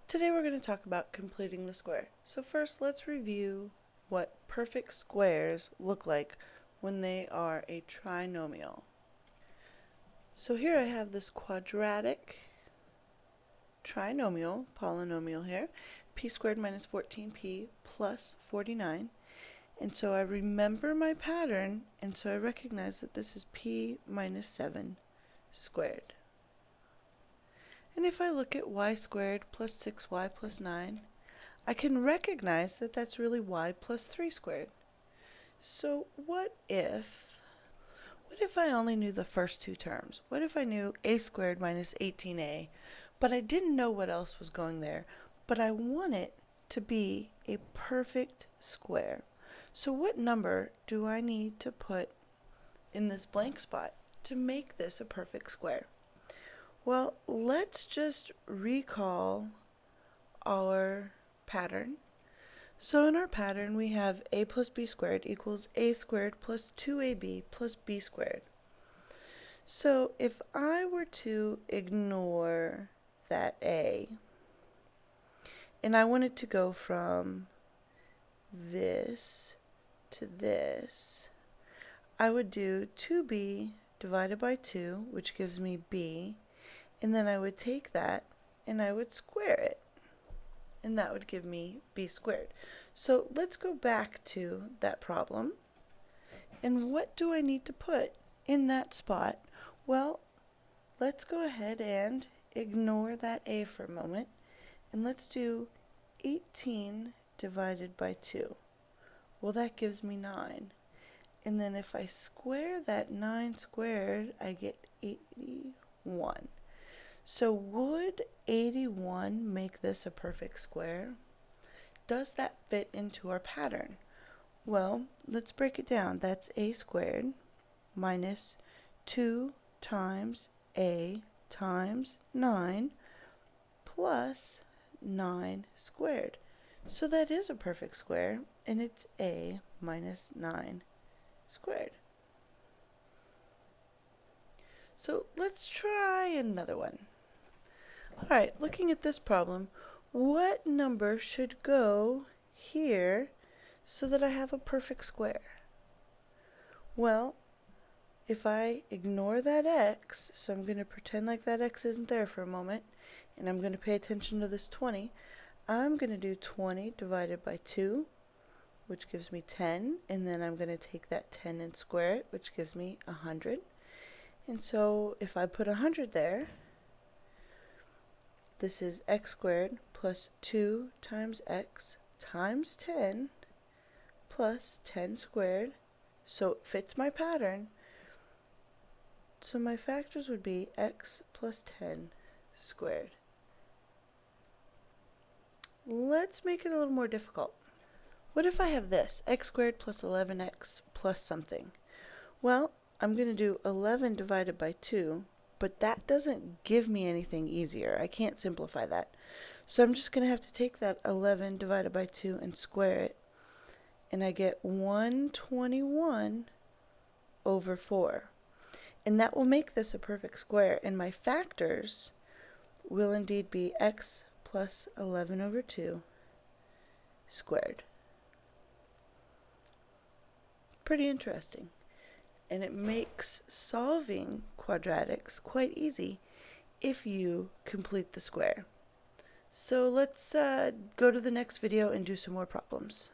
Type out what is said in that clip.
Today we're going to talk about completing the square. So first let's review what perfect squares look like when they are a trinomial. So here I have this quadratic trinomial, polynomial here, p squared minus 14p plus 49. And so I remember my pattern, and so I recognize that this is p minus 7 squared. And if I look at y squared plus 6y plus 9, I can recognize that that's really y plus 3 squared. So what if I only knew the first two terms? What if I knew a squared minus 18a, but I didn't know what else was going there, but I want it to be a perfect square? So what number do I need to put in this blank spot to make this a perfect square? Well, let's just recall our pattern. So in our pattern we have a plus b squared equals a squared plus 2ab plus b squared. So if I were to ignore that a, and I wanted to go from this to this, I would do 2b divided by 2, which gives me b, and then I would take that and I would square it, and that would give me b squared. So let's go back to that problem, and what do I need to put in that spot? Well, let's go ahead and ignore that a for a moment, and let's do 18 divided by 2. Well, that gives me 9. And then if I square that 9 squared, I get 81. So would 81 make this a perfect square? Does that fit into our pattern? Well, let's break it down. That's a squared minus 2 times a times 9 plus 9 squared. So that is a perfect square, and it's a minus 9 squared. So let's try another one. Alright, looking at this problem, what number should go here so that I have a perfect square? Well, if I ignore that x, so I'm going to pretend like that x isn't there for a moment, and I'm going to pay attention to this 20, I'm going to do 20 divided by 2, which gives me 10, and then I'm going to take that 10 and square it, which gives me 100. And so if I put 100 there, this is x squared plus 2 times x times 10 plus 10 squared, so it fits my pattern. So my factors would be x plus 10 squared. Let's make it a little more difficult. What if I have this, x squared plus 11x plus something? Well, I'm going to do 11 divided by 2, but that doesn't give me anything easier. I can't simplify that. So I'm just going to have to take that 11 divided by 2 and square it, and I get 121 over 4. And that will make this a perfect square, and my factors will indeed be x plus 11 over 2 squared. Pretty interesting. And it makes solving quadratics quite easy if you complete the square. So let's go to the next video and do some more problems.